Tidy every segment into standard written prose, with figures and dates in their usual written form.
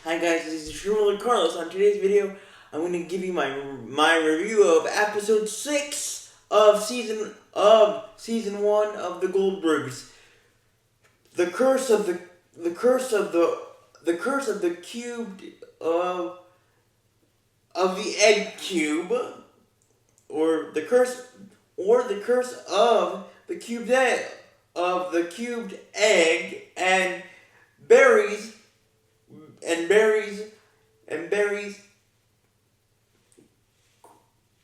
Hi guys, this is Shirley Carlos. On today's video, I'm going to give you my review of episode 6 of season 1 of the Goldbergs. The curse of the cubed of the egg cube, or the curse of the cubed egg and berries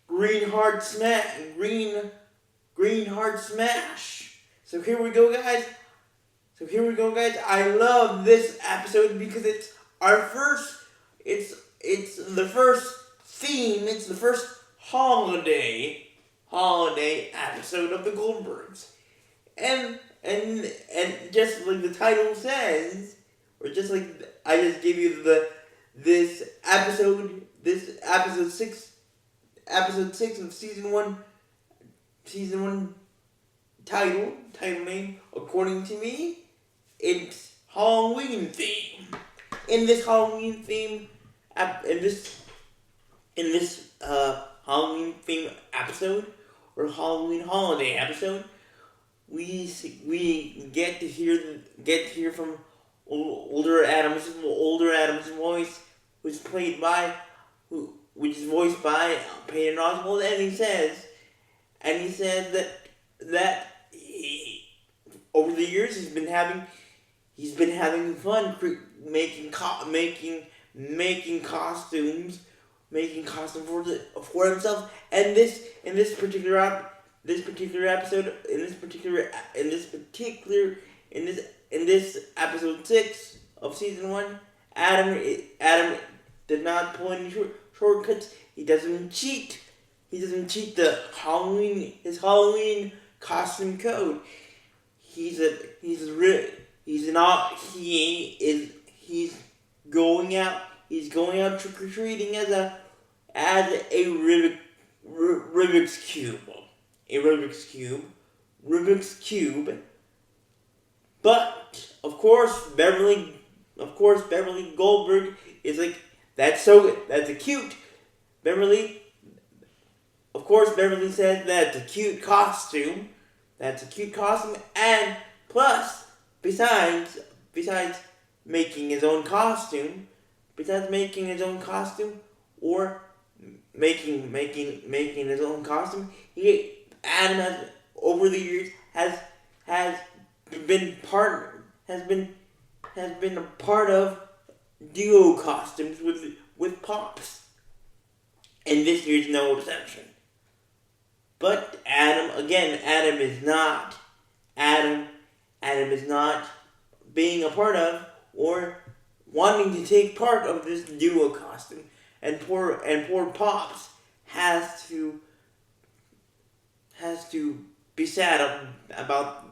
green heart smash. So here we go, guys. I love this episode because it's our first. It's the first theme. It's the first holiday episode of the Goldbergs, and just like the title says, or just like I just gave you this episode 6 of season 1 title name, according to me, it's Halloween theme. In this Halloween theme Halloween theme episode, or Halloween holiday episode, we get to hear from older Adam's voice, which is voiced by Peyton Oswald, and he said that over the years he's been having fun making costumes for himself, and in this particular episode, in this episode 6 of season 1, Adam did not pull any shortcuts. He doesn't cheat his Halloween costume code. He's going out trick or treating as a Rubik's cube. But of course Beverly Goldberg is like, that's a cute. Beverly said that's a cute costume. And plus, besides making his own costume, or making his own costume, Adam has, over the years, has been a part of duo costumes with Pops, and this year's no exception. But Adam is not being a part of, or wanting to take part of this duo costume, and poor Pops has to be sad about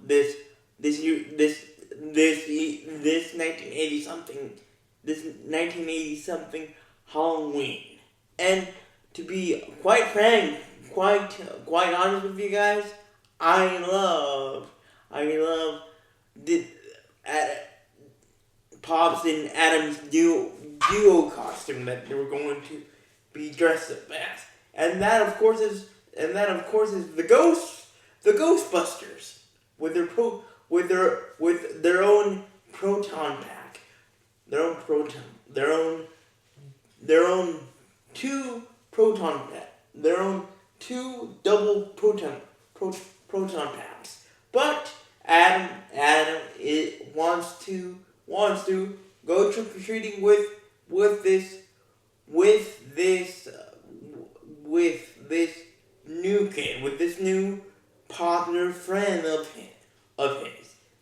this 1980 something Halloween. And to be quite frank, quite honest with you guys, I love Pops and Adam's duo costume that they were going to be dressed up as, and that of course is the Ghostbusters with their own proton pack, their own two double proton packs. But Adam wants to go trick or treating with this new kid, with this new popular friend of his.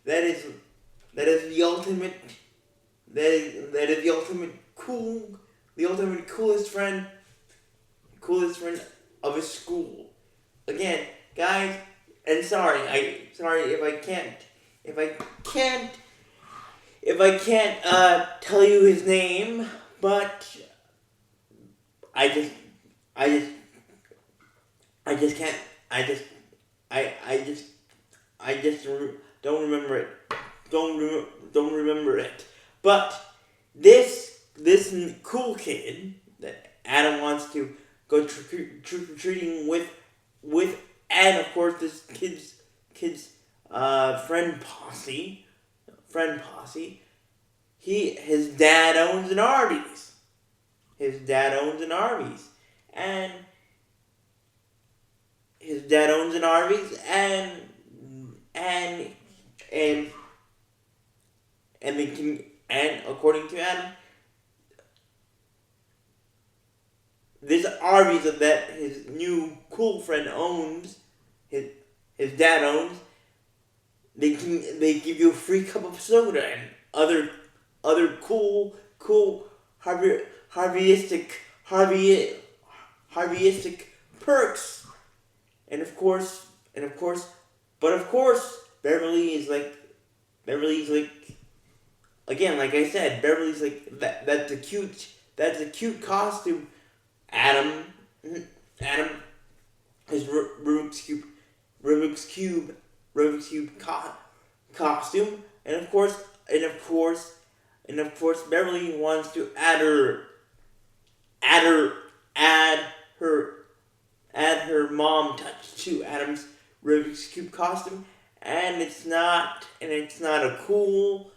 That is the ultimate coolest friend of his school. Again, guys, and sorry if I can't tell you his name, but I just don't remember it. But this cool kid that Adam wants to go trick or treating with, and of course this kid's friend posse. His dad owns an Arby's. And his dad owns an Arby's, and they can, and according to Adam, this Arby's that his new cool friend owns, his dad owns, they give you a free cup of soda and other cool Harveyistic perks, and of course, Beverly's like again, like I said, Beverly's like that's a cute costume. Adam his Rubik's cube costume, and of course Beverly wants to add her mom touch to Adam's Rubik's cube costume, and it's not a cool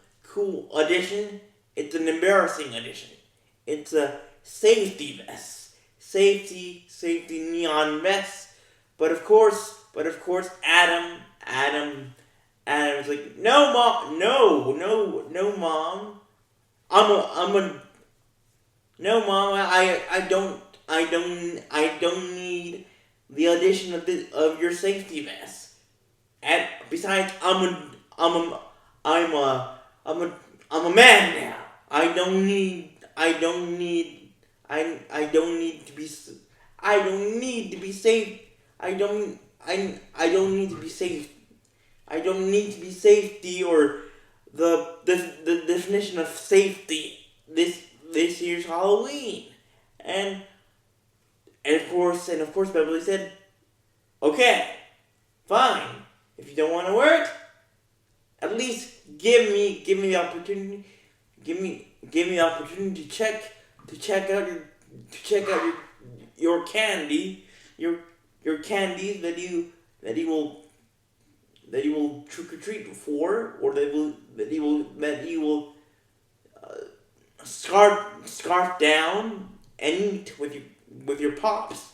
addition. It's an embarrassing addition. It's a safety neon vest. But of course, Adam's like, no mom, no mom. No mom. I don't need the addition of your safety vest. And besides, I'm a man now. I don't need to be safe. I don't need to be safety, or the definition of safety this year's Halloween. And of course Beverly said, okay, fine. If you don't want to wear it, at least give me the opportunity. Give me the opportunity to check out your candy, your candies that you will trick or treat for, or that you will scarf down and eat with your pops.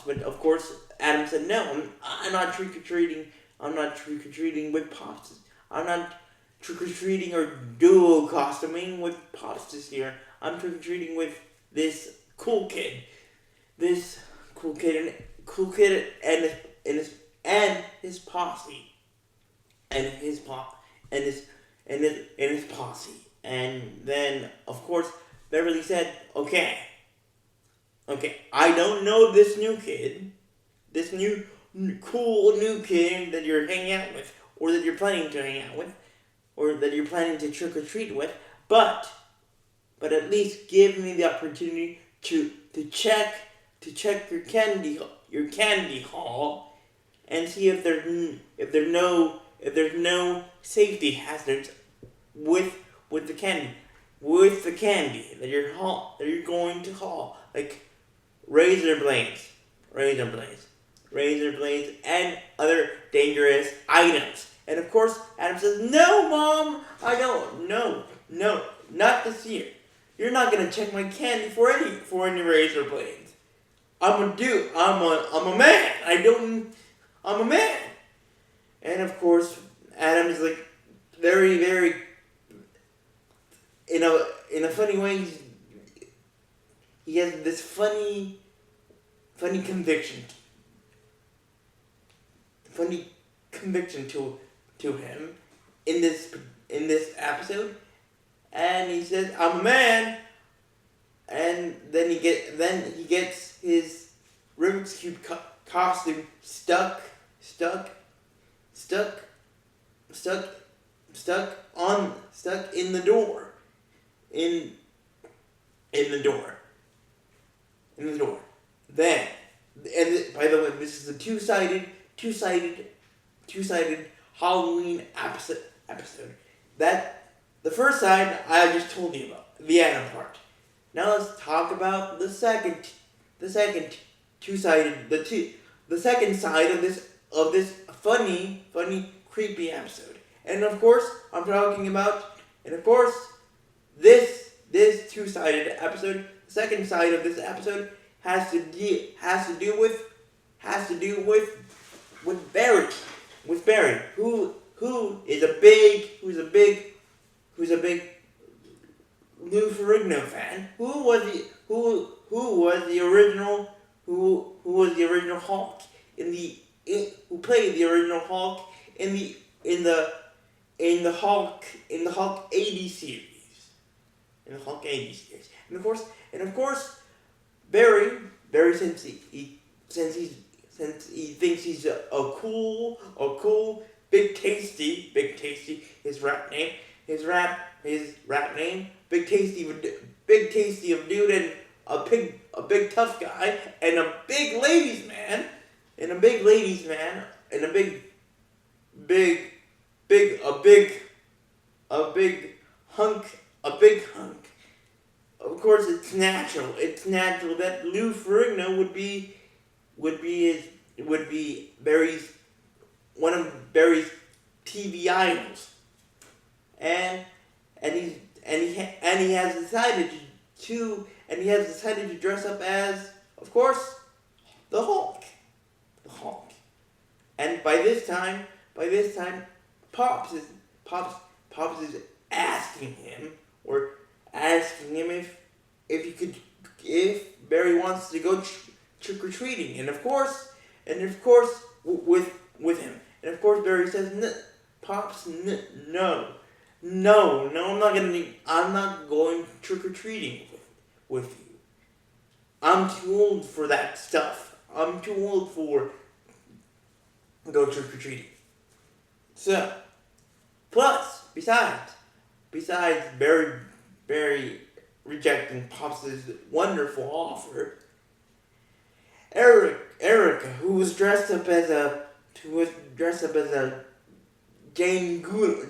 But of course, Adam said, no, I'm not trick or treating. I'm not trick or treating with pops. I'm not trick or treating or duo costuming with pops this year. I'm trick or treating with this cool kid. This cool kid and his posse. And his posse. And then of course Beverly said, okay, I don't know this new kid, this new cool new kid that you're hanging out with, or that you're planning to hang out with, or that you're planning to trick or treat with, but at least give me the opportunity to check your candy haul and see if there's no safety hazards with the candy that you're going to haul, like razor blades, and other dangerous items. And of course, Adam says, no, Mom, I don't. No, not this year. You're not gonna check my candy for any razor blades. I'm a man. I'm a man. And of course, Adam is like very, very, in a funny way, he has this funny conviction to him in this episode, and he says, I'm a man, and then he gets his Rubik's Cube costume stuck in the door. In the door. Then, and by the way, this is a two-sided Halloween episode episode. The first side I just told you about, the Anna part. Now let's talk about the second two-sided, the second side of this funny, creepy episode. And of course, this two-sided episode, the second side of this episode has to do with Barry, who is a big Lou Ferrigno fan, who was the original Hulk who played the original Hulk in the Hulk 80 series. In the Hulk 80 series. And of course Barry since he thinks he's a cool Big Tasty, his rap name, Big Tasty of dude, and a big tough guy, and a big ladies man, and a big hunk. Of course, it's natural that Lou Ferrigno would be Barry's one of Barry's TV idols, and he has decided to dress up as, of course, the Hulk. And by this time, Pops is asking him if Barry wants to go trick or treating, and of course with him. And of course Barry says, Pops, no, I'm not going trick or treating with you. I'm too old for that stuff. I'm too old for go trick or treating. So, besides Barry rejecting Pops' wonderful offer, Erica, who was dressed up as a Jane Goodall,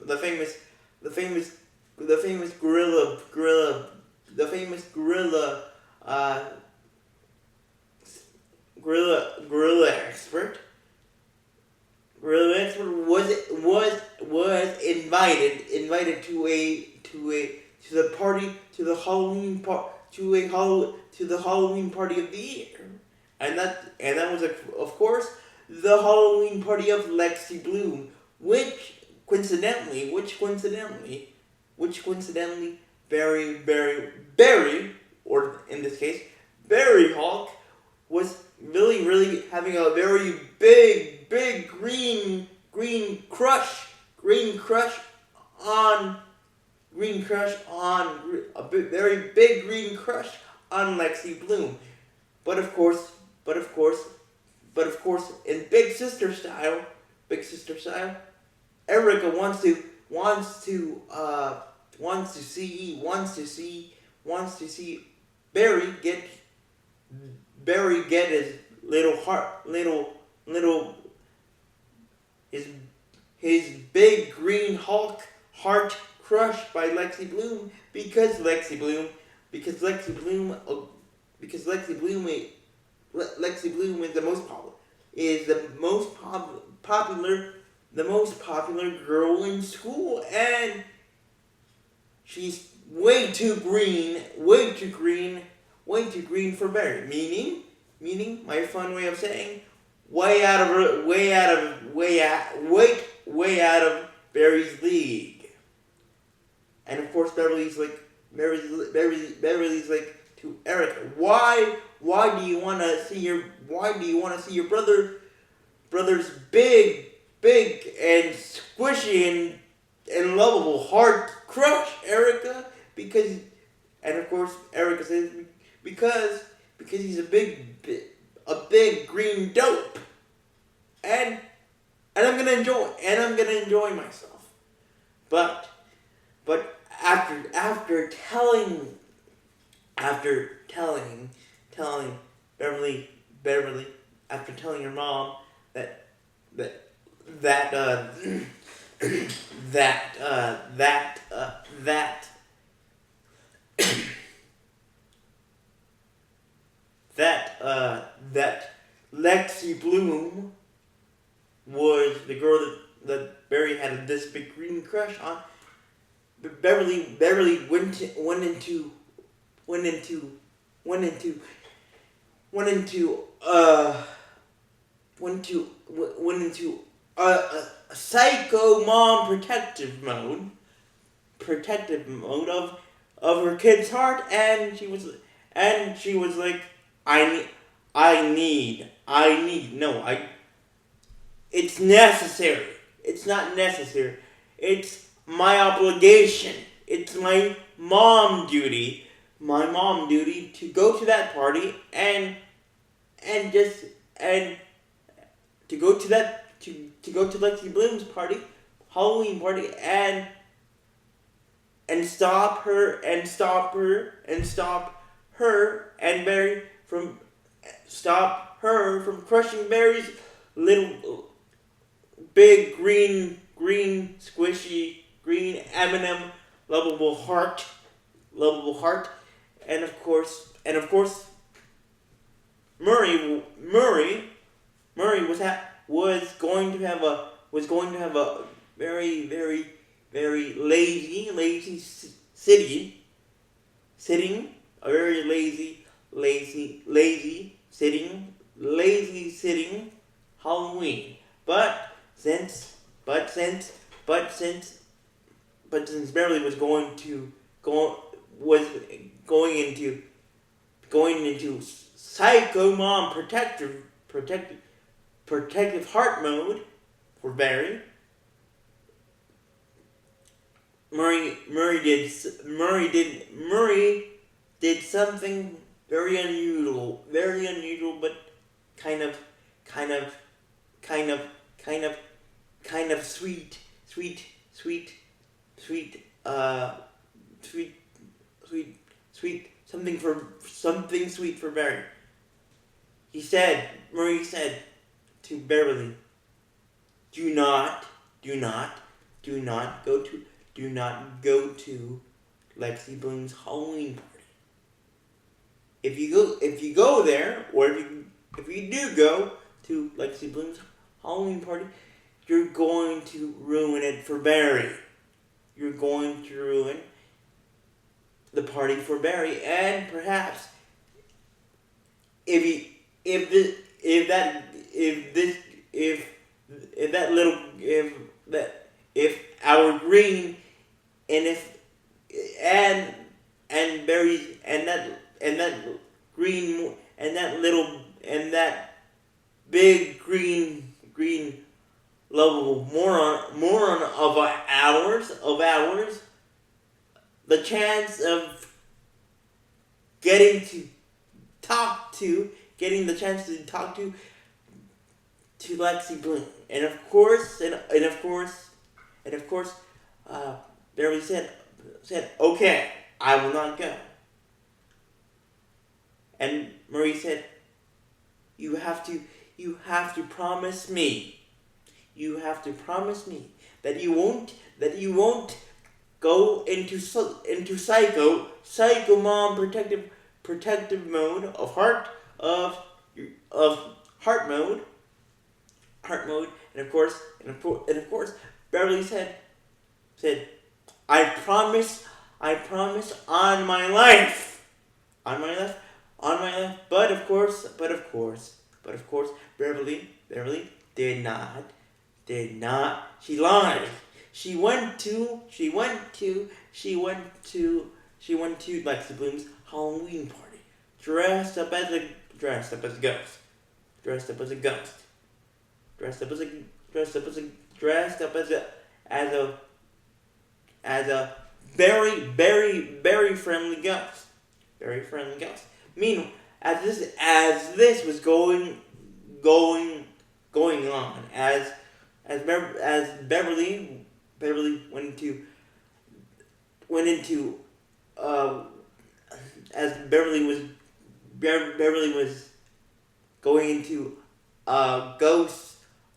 the famous gorilla expert. Gorilla expert was invited to the Halloween party of the year, and that was of course the Halloween party of Lexi Bloom, which coincidentally Barry, or in this case Barry Hulk, was really having a very big green crush on Lexi Bloom, but of course, in big sister style, Erica wants to see Barry get his his big green Hulk heart crushed by Lexi Bloom, because Lexi Bloom is the most popular girl in school, and she's way too green for Barry. Meaning, my fun way of saying, way out of Barry's league. And of course, Barry's like to Erica, why do you want to see your brother's big and squishy and lovable heart crush, Erica? And of course Erica says, because he's a big green dope, and I'm gonna enjoy myself. But after telling Beverly, after telling her mom that that that that that that Lexi Bloom was the girl that Barry had this big green crush on. But Beverly went into went into went into went into went into a psycho mom protective mode of her kid's heart, and she was like, I need no, I it's necessary. It's not necessary. It's my obligation. It's my mom duty to go to that party and just and to go to that to go to Lexi Bloom's party, Halloween party, and stop her and Barry from stop her from crushing Barry's little big green squishy green M&M lovable heart, and of course Murray was going to have a very lazy sitting a very lazy sitting Halloween, but since Beverly was going into psycho mom protective heart mode for Barry, Murray did something very unusual, but kind of sweet, something sweet for Barry. Murray said to Beverly, do not go to Lexi Bloom's Halloween party. If you go there, or if you do go to Lexi Bloom's Halloween party, you're going to ruin it for Barry. You're going to ruin the party for Barry, and perhaps if our green and Barry and that big green lovable moron of ours, the chance of getting the chance to talk to Lexi Bloom, and of course, Beverly said, okay, I will not go. And Marie said, you have to promise me. You have to promise me that you won't go into psycho mom protective mode of heart mode, and of course Beverly said, I promise on my life, but of course Beverly did not. She lied. She went to Lexi Bloom's Halloween party, dressed up as a ghost, as a very friendly ghost, Meanwhile, as this was going on, as Beverly was going into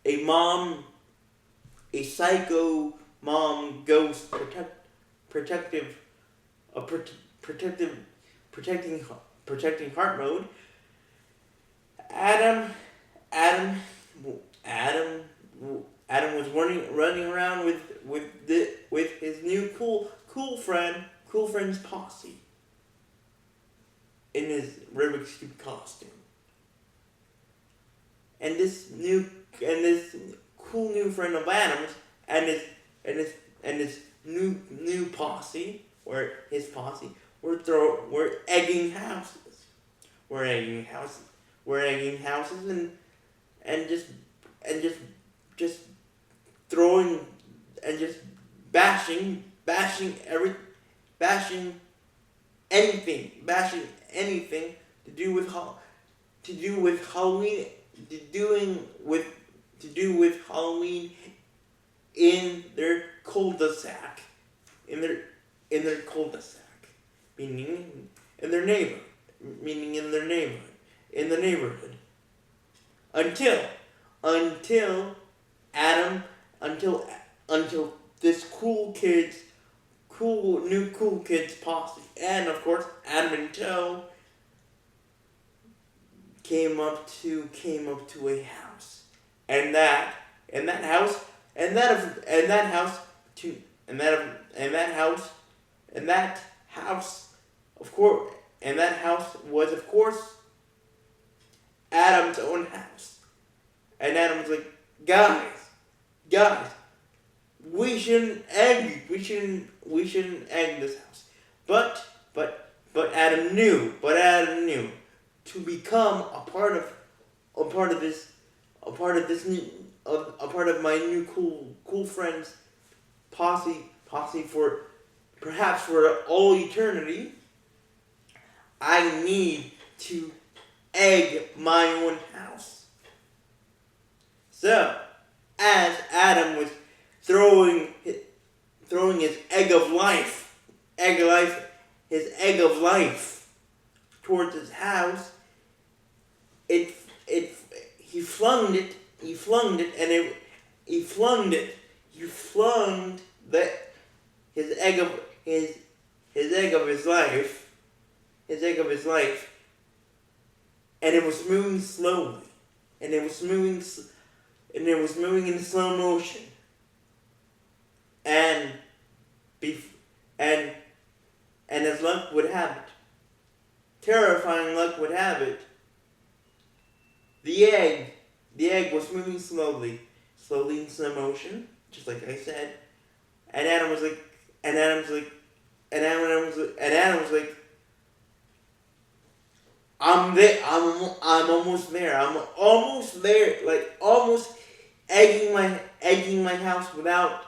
a mom, a psycho mom goes protective, protective, protecting heart mode. Adam, Adam, Adam, Adam was running around with his new cool friend's posse in his Rubik's Cube costume. And this cool new friend of Adam's and his new posse, or his posse, were egging houses. We're egging houses and just throwing and just bashing anything to do with Halloween, to do with Halloween in their cul-de-sac, meaning in their neighborhood, until this cool kids posse, and of course Adam and Toe came up to a house, and that house was of course Adam's own house. And Adam was like, guys, we shouldn't egg this house. But Adam knew to become a part of my new cool friends posse for perhaps for all eternity, I need to egg my own house. So, as Adam was throwing his egg of life towards his house, he flung his egg of his life, and it was moving slowly, and it was moving in slow motion, and as luck would have it, terrifying luck would have it, the egg was moving slowly in slow motion, just like I said, and Adam was like, I'm almost there, like almost egging my house without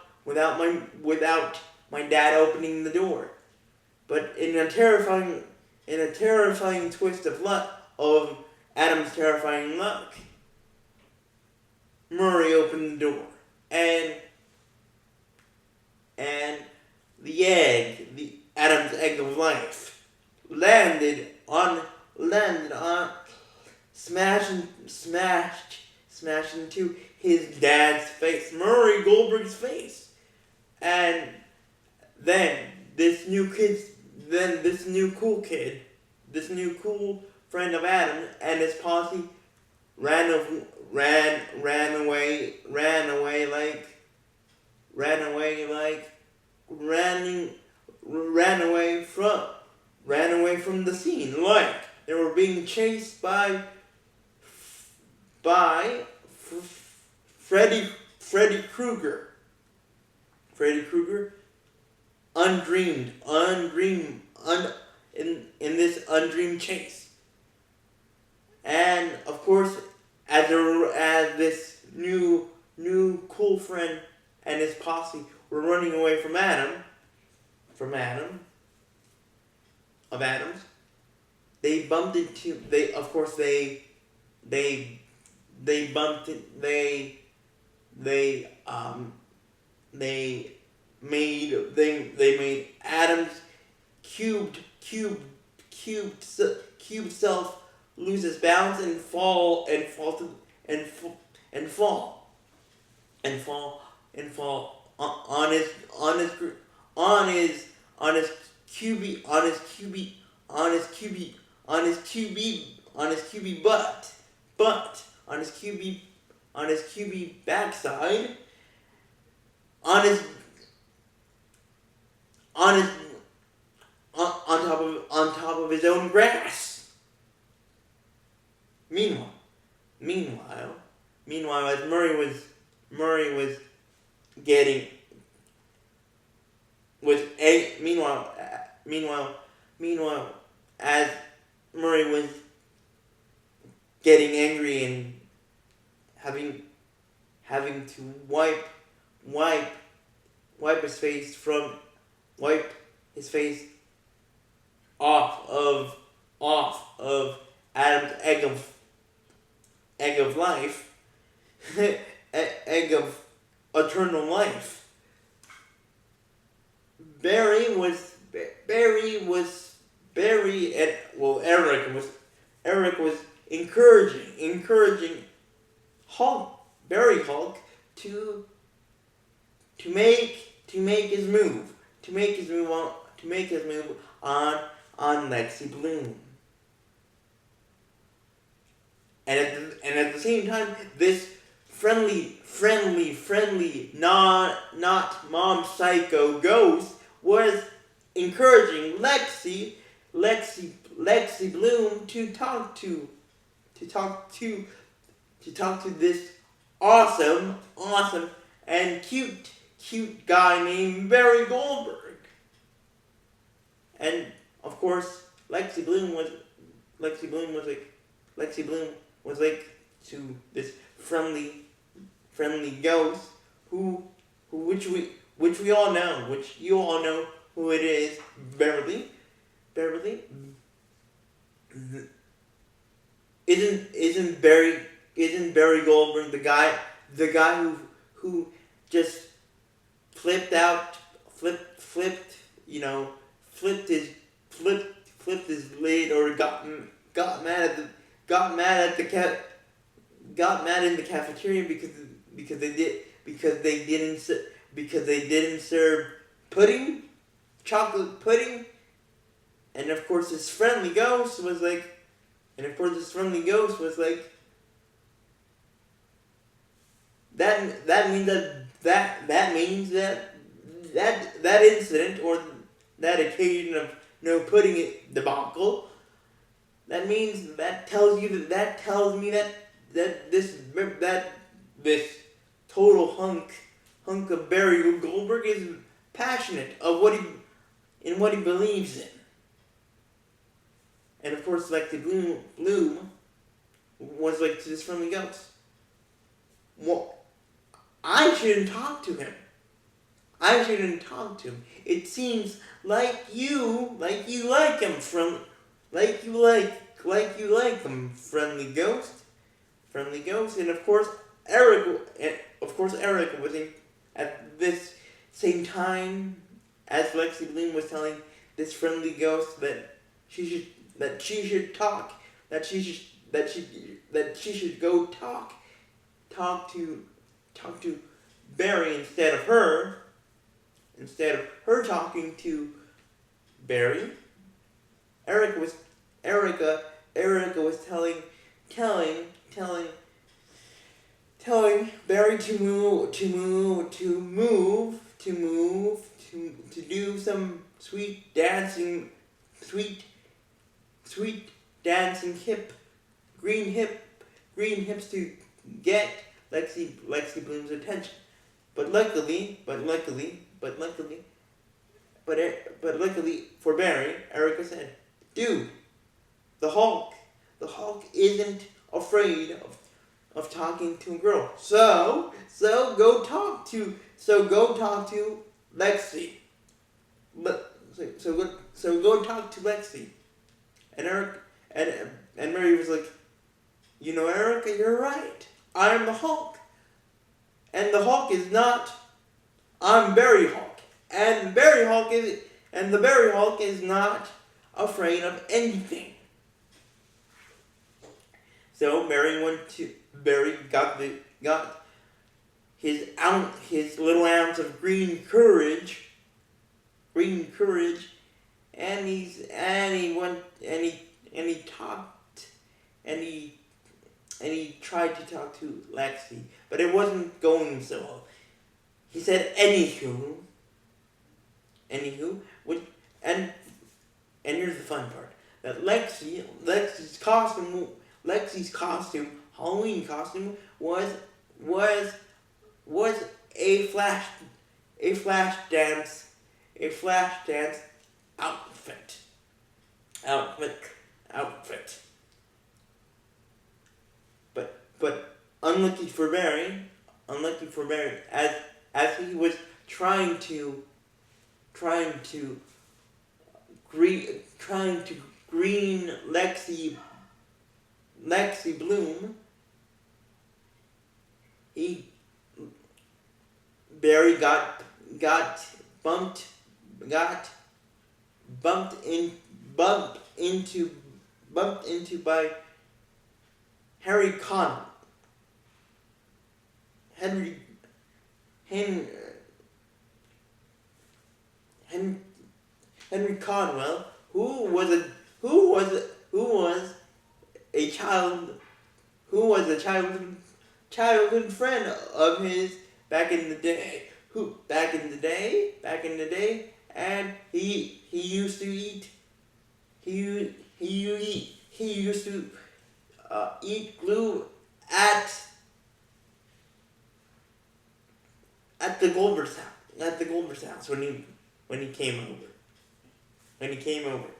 my dad opening the door. But in a terrifying twist of luck, of Adam's terrifying luck, Murray opened the door, and Adam's egg of life landed on smashed into his dad's face, Murray Goldberg's face. And then this new cool friend of Adam and his posse ran away from the scene, like they were being chased by Freddy Krueger. In this undreamed chase. And of course, as this new cool friend and his posse were running away from Adam's, they bumped into, they made Adam's cubed self lose his balance and fall. and fall on his on his QB on his QB on his QB on his QB on his QB but on his QB backside, on his on his on top of his own grass. Meanwhile, as Murray was getting was a meanwhile as Murray was getting angry and having to wipe his face off of Adam's egg of life, egg of eternal life. Eric was encouraging Hulk to make his move on Lexi Bloom. And at the same time, this friendly, not mom psycho ghost was encouraging Lexi Bloom to talk to this awesome and cute guy named Barry Goldberg. And of course, Lexi Bloom was like to this friendly ghost which you all know who it is. Beverly isn't Barry Goldberg the guy who just flipped his lid, or got mad in the cafeteria because they didn't serve chocolate pudding, and of course this friendly ghost was like that means that incident, or that occasion of no pudding debacle, that tells me that this total hunk of Barry Goldberg is passionate of what he believes in. And of course, Lexi Bloom was like to this friendly ghost, well, I shouldn't talk to him. It seems like you like him, friendly ghost. And of course, Eric was at this same time as Lexi Bloom was telling this friendly ghost that she should go talk to Barry instead of her talking to Barry. Erica was telling Barry to do some sweet dancing green hips to get Lexi Bloom's attention. But luckily for Barry, Erica said, "Dude, the Hulk isn't afraid of talking to a girl. So go talk to Lexi. So go talk to Lexi." And and Mary was like, Erica, you're right. I'm the Hulk. And the Hulk is not. I'm Barry Hulk. And the Barry Hulk is not afraid of anything. So Barry got his little ounce of green courage, and he talked, and he tried to talk to Lexi, but it wasn't going so well. He said, anywho, which, and here's the fun part, that Lexi's costume, Halloween costume, was a flash dance outfit. But unlucky for Barry, as he was trying to green Lexi Bloom, Barry got bumped into by Henry Conwell, who was a childhood friend of his back in the day, and he used to eat glue at the Goldbergs house when he came over.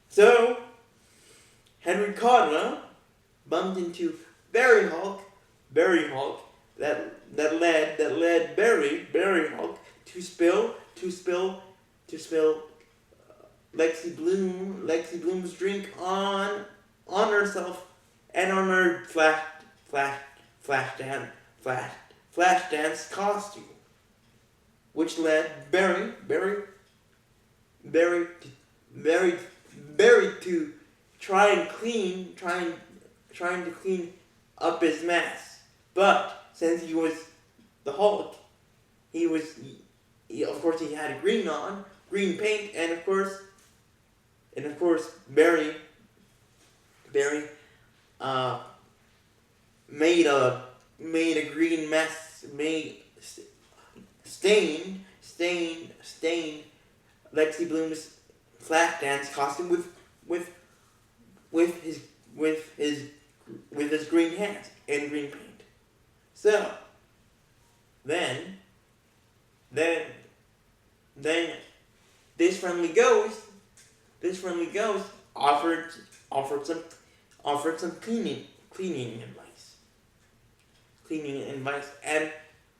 So Henry Codwell bumped into Barry Hulk, that led Barry Hulk to spill Lexi Bloom's drink on herself and on her flash dance costume, which led Barry to trying to clean up his mess. But since he was the Hulk, he had green paint, and of course Barry made a green mess, stained Lexi Bloom's flash dance costume with his green hands and green paint. So then this friendly ghost offered some cleaning advice, and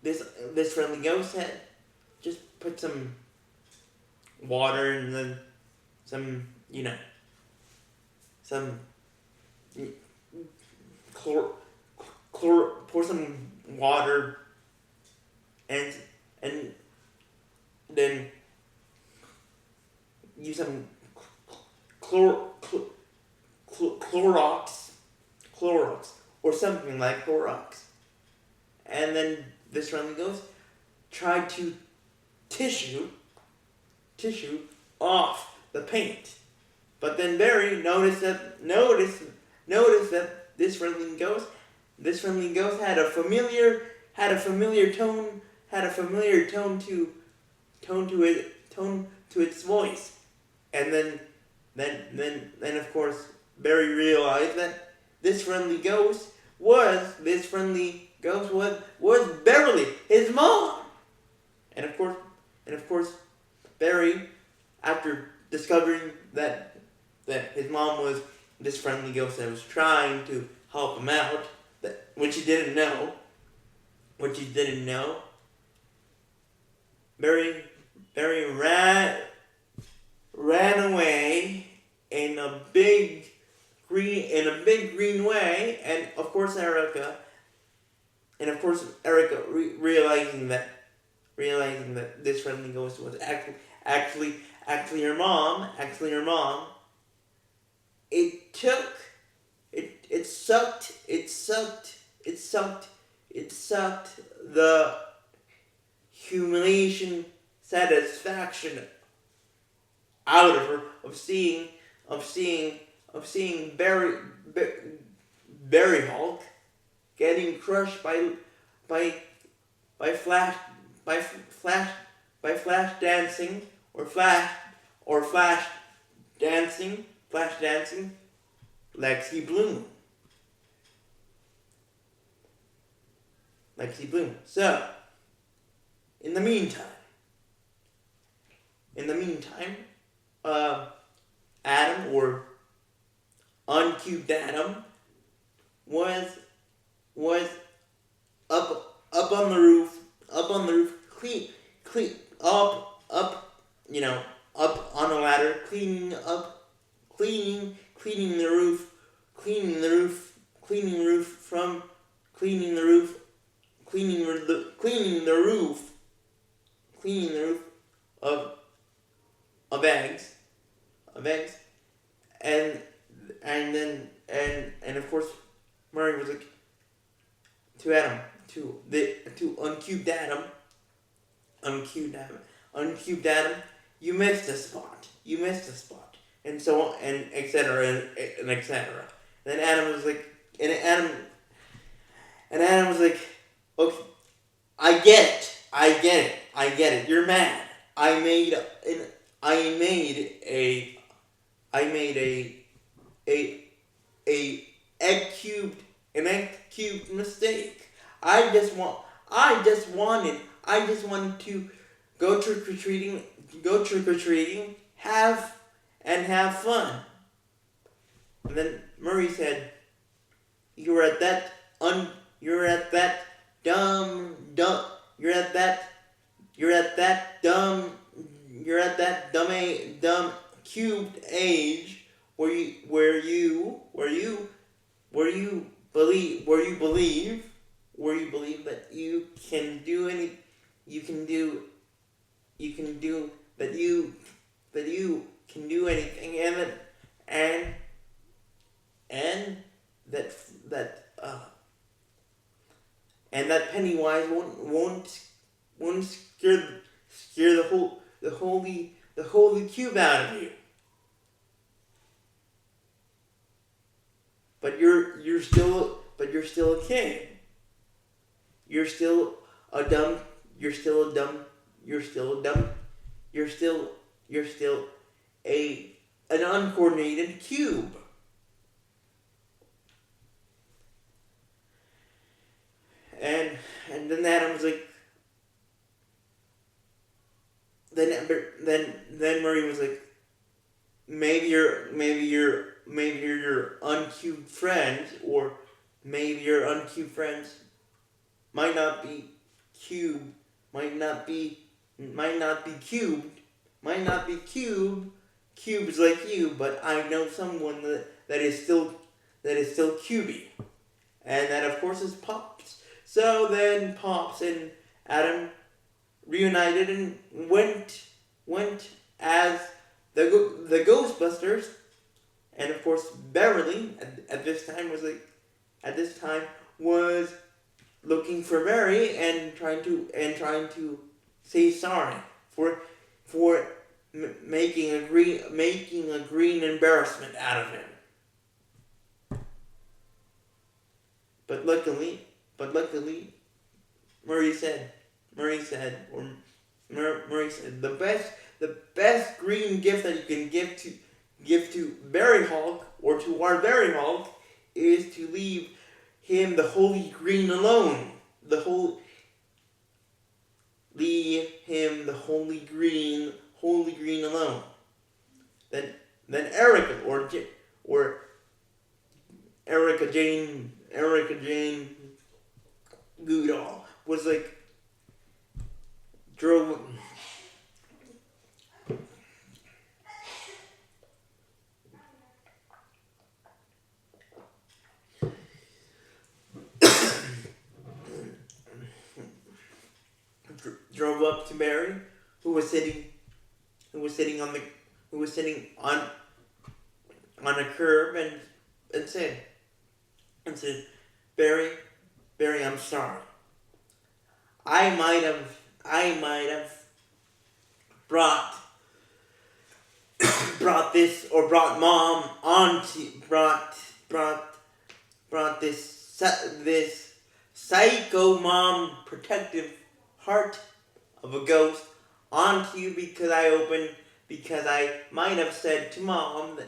this friendly ghost said, just put some water and then pour some water and then use some Clorox or something like Clorox, and then this friendly ghost tried to tissue off the paint, but then Barry noticed that this friendly ghost had a familiar tone to its voice, and then of course Barry realized that this friendly ghost was Beverly, his mom, and of course Barry, after discovering that his mom was this friendly ghost that was trying to help him out, which he didn't know, Barry ran away in a big green way, and of course Erica realizing that this friendly ghost was actually her mom. It it sucked the humiliation satisfaction out of her of seeing Barry Hulk getting crushed by by flash by flash by flash dancing or flash dancing Lexi Bloom. So, in the meantime, Adam, or uncubed Adam, was up on the roof, clean, up on a ladder, cleaning the roof, cleaning the roof of eggs, and of course Murray was like to Adam, to uncubed Adam, you missed a spot, and so on, and etc. and etc. Then Adam was like, okay, I get it. You're mad. I made a egg cubed mistake. I just wanted to go trick or treating, have fun. And then Murray said, You're at that dumb cubed age where you believe that you can do anything, and that Pennywise won't scare the holy cube out of you. But you're still a kid. You're still an uncoordinated cube. And then Adam was like, then Murray was like, maybe your uncubed friends, or maybe your uncubed friends might not be cubed, cubes like you, but I know someone that is still cubey, and that of course is Pops. So then Pops and Adam reunited and went as the Ghostbusters, and of course Beverly at this time was looking for Barry and trying to say sorry for making a green embarrassment out of him. But luckily, Murray said the best green gift that you can give to Barry Hulk, or to our Barry Hulk, is to leave him the holy green alone. Leave him the holy green alone. Then Erica or Erica Jane Goodall was like drove up to Barry, who was sitting on a curb, and said, Barry, Barry, I'm sorry. I might have brought brought mom onto brought this psycho mom protective heart of a ghost onto you because I might have said to mom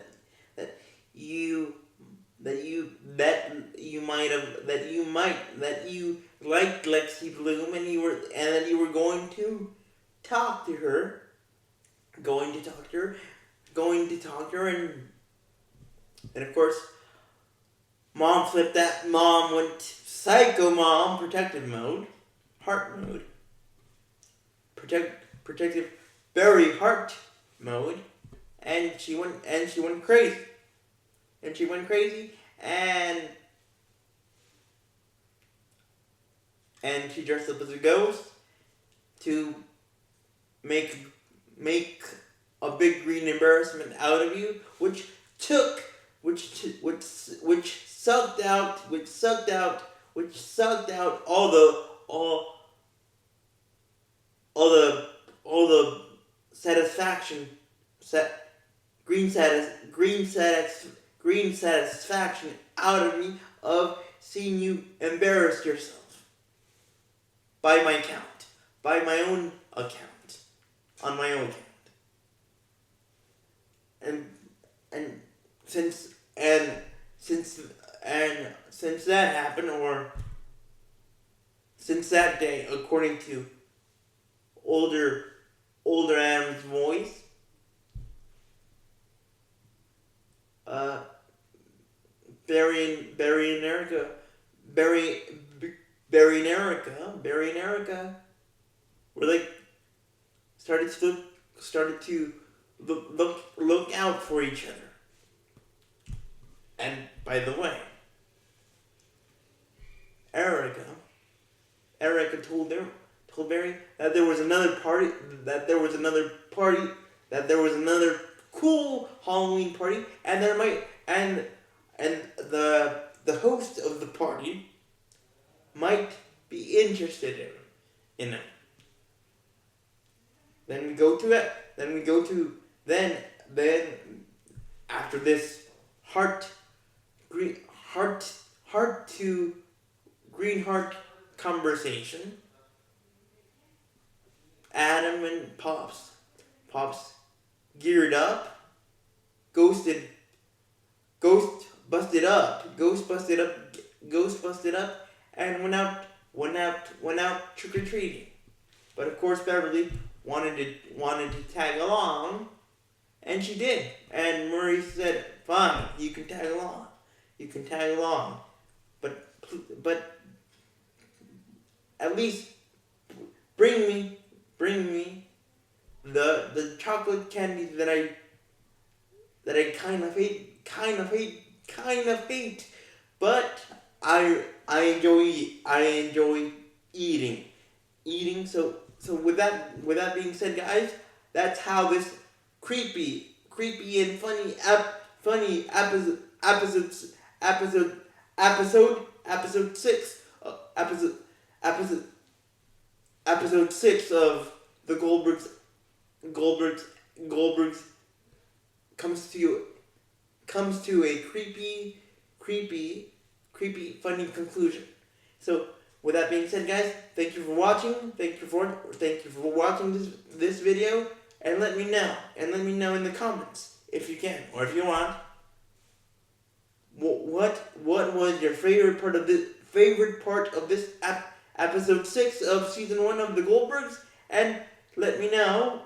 that you that you liked Lexi Bloom and that you were going to talk to her, and of course mom flipped that. Mom went psycho mom protective mode, heart mode, protective very heart mode, and she went crazy. And she dressed up as a ghost to make a big green embarrassment out of you, which sucked out all the satisfaction green satisfaction out of me of seeing you embarrass yourself by my own account, on my own account. And since that happened, or since that day, according to older Adam's voice, Barry and Erica were like started to look out for each other. And by the way, Erica told Barry that there was another cool Halloween party, and the host of the party might be interested in it. Then after this green heart conversation, Adam and Pops geared up, Ghost busted up, and went out trick or treating. But of course Beverly wanted to tag along, and she did. And Murray said, "Fine, you can tag along, but at least bring me the chocolate candies that I kind of hate, but I enjoy eating. So with that being said, guys, that's how this creepy and funny episode 6 of the Goldbergs comes to a creepy funny conclusion. So with that being said, guys, thank you for watching. Thank you for watching this video, and let me know in the comments if you can, or if you want, what was your favorite part of this episode 6 of season 1 of the Goldbergs, and let me know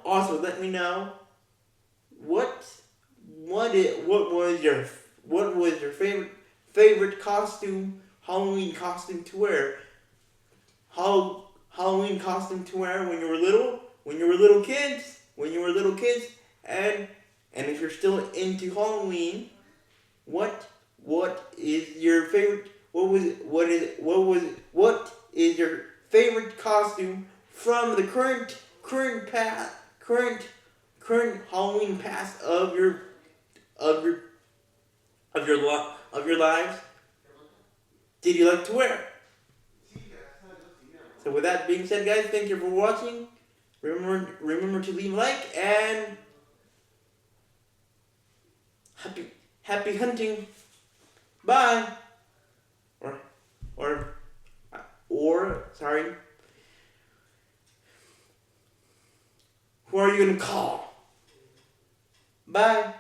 what was your favorite Halloween costume to wear. Halloween costume to wear when you were little kids, and if you're still into Halloween, what is your favorite? What is your favorite costume from the current Halloween past of your lives? Did you like to wear? So with that being said, guys, thank you for watching. Remember to leave a like, and happy hunting. Bye. Or sorry. Who are you gonna call? Bye.